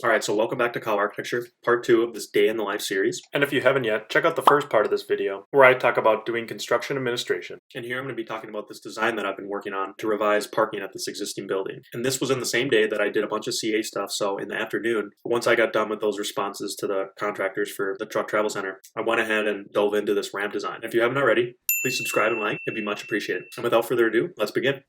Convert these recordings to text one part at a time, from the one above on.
Alright, so welcome back to College Architecture, part 2 of this Day in the Life series. And if you haven't yet, check out the first part of this video, where I talk about doing construction administration. And here I'm going to be talking about this design that I've been working on to revise parking at this existing building. And this was in the same day that I did a bunch of CA stuff, so in the afternoon, once I got done with those responses to the contractors for the truck travel center, I went ahead and dove into this ramp design. If you haven't already, please subscribe and like, it'd be much appreciated. And without further ado, let's begin.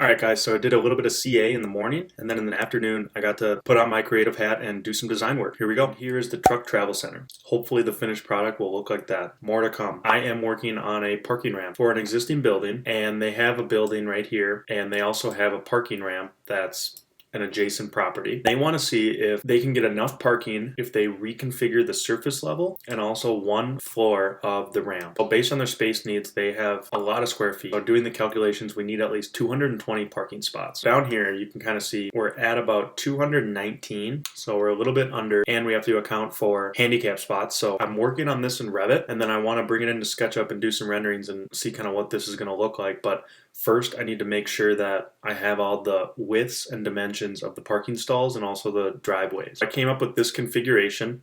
Alright guys, so I did a little bit of CA in the morning, and then in the afternoon I got to put on my creative hat and do some design work. Here we go. Here is the truck travel center. Hopefully the finished product will look like that. More to come. I am working on a parking ramp for an existing building, and they have a building right here, and they also have a parking ramp that's an adjacent property. They want to see if they can get enough parking if they reconfigure the surface level and also one floor of the ramp. So based on their space needs, they have a lot of square feet. So doing the calculations, we need at least 220 parking spots. Down here, you can kind of see we're at about 219, so we're a little bit under, and we have to account for handicap spots. So I'm working on this in Revit, and then I want to bring it into SketchUp and do some renderings and see kind of what this is going to look like. But first, I need to make sure that I have all the widths and dimensions of the parking stalls and also the driveways. I came up with this configuration.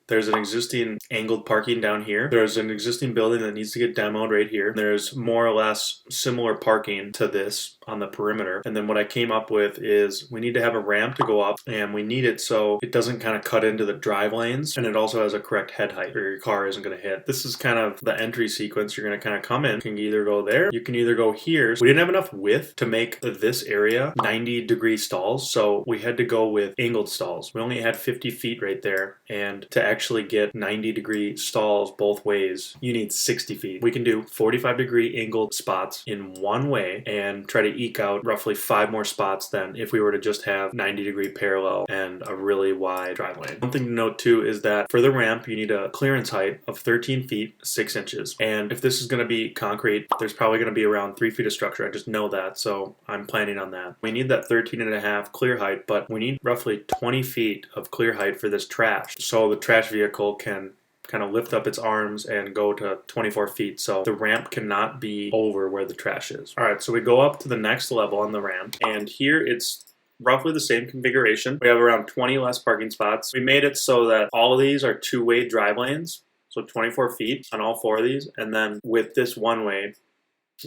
There's an existing angled parking down here. There's an existing building that needs to get demoed right here. There's more or less similar parking to this on the perimeter. And then what I came up with is we need to have a ramp to go up, and we need it so it doesn't kind of cut into the drive lanes, and it also has a correct head height or your car isn't going to hit. This is kind of the entry sequence. You're going to kind of come in. You can either go there, you can either go here. We didn't have enough width to make this area 90-degree stalls, so we had to go with angled stalls. We only had 50 feet right there, and to actually get 90-degree stalls both ways, you need 60 feet. We can do 45-degree angled spots in one way and try to eke out roughly 5 more spots than if we were to just have 90-degree parallel and a really wide drive lane. One thing to note too is that for the ramp, you need a clearance height of 13 feet 6 inches. And if this is going to be concrete, there's probably going to be around 3 feet of structure. I just know that, so I'm planning on that. We need that 13.5 clear height, but we need roughly 20 feet of clear height for this trash. So the trash vehicle can kind of lift up its arms and go to 24 feet. So the ramp cannot be over where the trash is. All right, so we go up to the next level on the ramp, and here it's roughly the same configuration. We have around 20 less parking spots. We made it so that all of these are two-way drive lanes, so 24 feet on all 4 of these, and then with this one way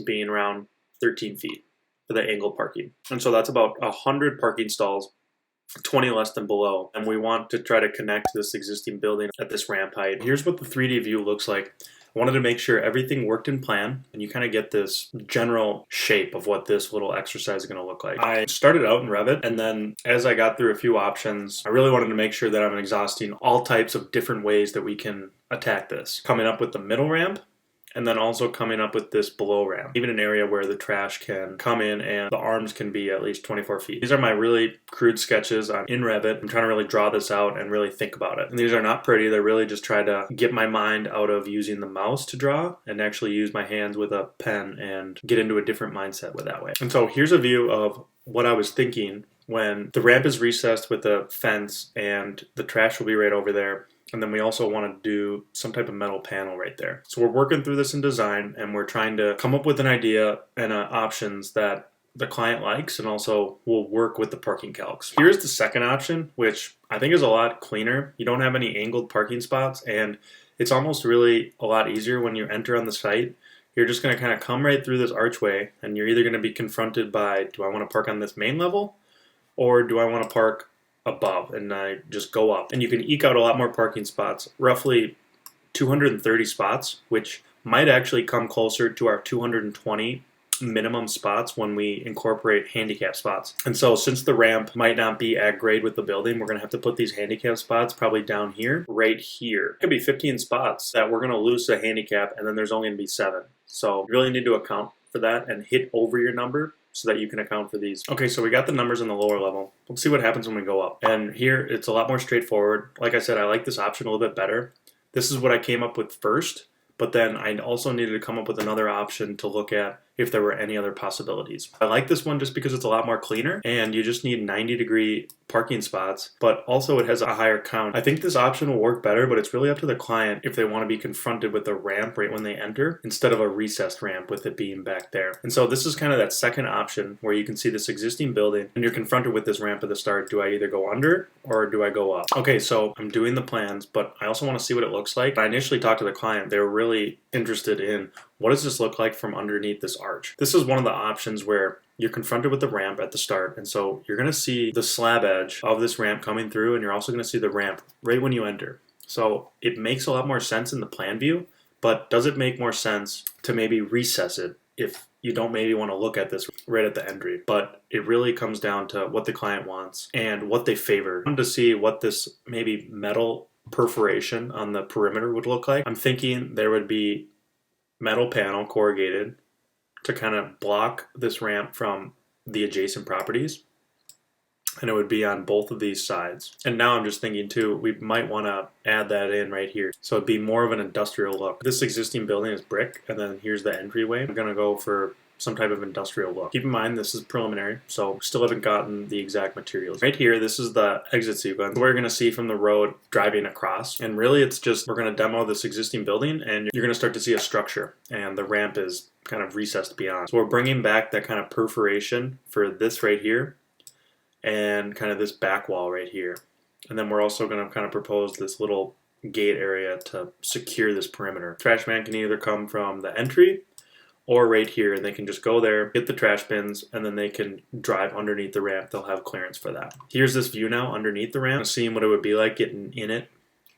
being around 13 feet for the angled parking. And so that's about 100 parking stalls, 20 less than below, and we want to try to connect this existing building at this ramp height. Here's what the 3D view looks like. I wanted to make sure everything worked in plan, and you kind of get this general shape of what this little exercise is going to look like. I started out in Revit, and then as I got through a few options, I really wanted to make sure that I'm exhausting all types of different ways that we can attack this. Coming up with the middle ramp, and then also coming up with this below ramp, even an area where the trash can come in and the arms can be at least 24 feet. These are my really crude sketches. I'm in Revit. I'm trying to really draw this out and really think about it. And these are not pretty. They're really just trying to get my mind out of using the mouse to draw and actually use my hands with a pen and get into a different mindset with that way. And so here's a view of what I was thinking when the ramp is recessed with a fence and the trash will be right over there. And then we also want to do some type of metal panel right there. So we're working through this in design, and we're trying to come up with an idea and options that the client likes and also will work with the parking calcs. Here's the second option, which I think is a lot cleaner. You don't have any angled parking spots, and it's almost really a lot easier when you enter on the site. You're just going to kind of come right through this archway, and you're either going to be confronted by, do I want to park on this main level, or do I want to park above, and I just go up. And you can eke out a lot more parking spots, roughly 230 spots, which might actually come closer to our 220 minimum spots when we incorporate handicap spots. And so since the ramp might not be at grade with the building, we're going to have to put these handicap spots probably down here, right here. It could be 15 spots that we're going to lose the handicap, and then there's only going to be 7. So you really need to account for that and hit over your number so that you can account for these. Okay, so we got the numbers on the lower level. Let's see what happens when we go up. And here, it's a lot more straightforward. Like I said, I like this option a little bit better. This is what I came up with first, but then I also needed to come up with another option to look at if there were any other possibilities. I like this one just because it's a lot more cleaner and you just need 90-degree parking spots, but also it has a higher count. I think this option will work better, but it's really up to the client if they want to be confronted with a ramp right when they enter instead of a recessed ramp with it being back there. And so this is kind of that second option where you can see this existing building and you're confronted with this ramp at the start. Do I either go under or do I go up? Okay, so I'm doing the plans, but I also want to see what it looks like. I initially talked to the client. They were really interested in what does this look like from underneath this arch. This is one of the options where you're confronted with the ramp at the start, and so you're going to see the slab edge of this ramp coming through, and you're also going to see the ramp right when you enter. So it makes a lot more sense in the plan view, but does it make more sense to maybe recess it if you don't maybe want to look at this right at the entry? But it really comes down to what the client wants and what they favor. I wanted to see what this maybe metal perforation on the perimeter would look like. I'm thinking there would be metal panel corrugated to kind of block this ramp from the adjacent properties, and it would be on both of these sides. And now I'm just thinking too, we might want to add that in right here, so it'd be more of an industrial look. This existing building is brick, and then here's the entryway. I'm gonna go for some type of industrial look. Keep in mind this is preliminary, so still haven't gotten the exact materials. Right here, this is the exit sequence we're gonna see from the road driving across, and really it's just we're gonna demo this existing building and you're gonna start to see a structure, and the ramp is kind of recessed beyond. So we're bringing back that kind of perforation for this right here and kind of this back wall right here. And then we're also gonna kind of propose this little gate area to secure this perimeter. Trash man can either come from the entry or right here, and they can just go there, get the trash bins, and then they can drive underneath the ramp. They'll have clearance for that. Here's this view now underneath the ramp, seeing what it would be like getting in it,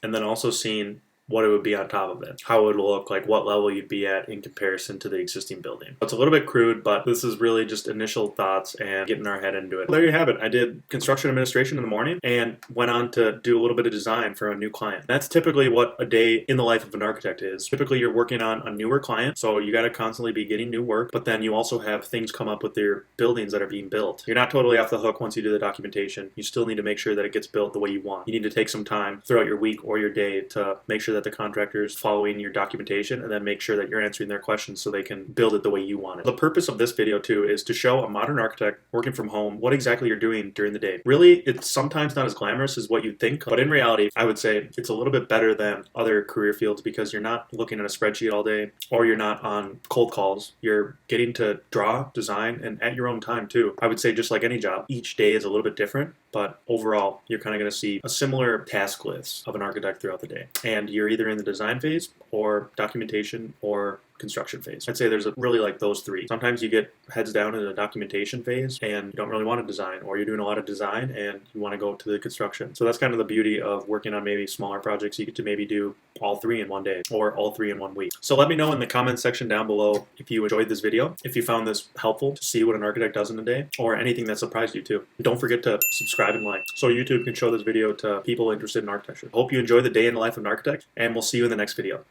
and then also seeing what it would be on top of it, how it would look, like what level you'd be at in comparison to the existing building. It's a little bit crude, but this is really just initial thoughts and getting our head into it. There you have it. I did construction administration in the morning and went on to do a little bit of design for a new client. That's typically what a day in the life of an architect is. Typically you're working on a newer client, so you got to constantly be getting new work, but then you also have things come up with your buildings that are being built. You're not totally off the hook once you do the documentation. You still need to make sure that it gets built the way you want. You need to take some time throughout your week or your day to make sure that the contractor's following your documentation, and then make sure that you're answering their questions so they can build it the way you want it. The purpose of this video too is to show a modern architect working from home what exactly you're doing during the day. Really, it's sometimes not as glamorous as what you'd think, but in reality, I would say it's a little bit better than other career fields because you're not looking at a spreadsheet all day, or you're not on cold calls. You're getting to draw, design, and at your own time too. I would say just like any job, each day is a little bit different, but overall, you're kind of going to see a similar task list of an architect throughout the day. And you're either in the design phase or documentation or construction phase. I'd say there's really like those three. Sometimes you get heads down in the documentation phase and you don't really want to design, or you're doing a lot of design and you want to go to the construction. So that's kind of the beauty of working on maybe smaller projects. You get to maybe do all three in one day or all three in 1 week. So let me know in the comments section down below if you enjoyed this video, if you found this helpful to see what an architect does in a day, or anything that surprised you too. Don't forget to subscribe and like so YouTube can show this video to people interested in architecture. Hope you enjoy the day in the life of an architect, and we'll see you in the next video.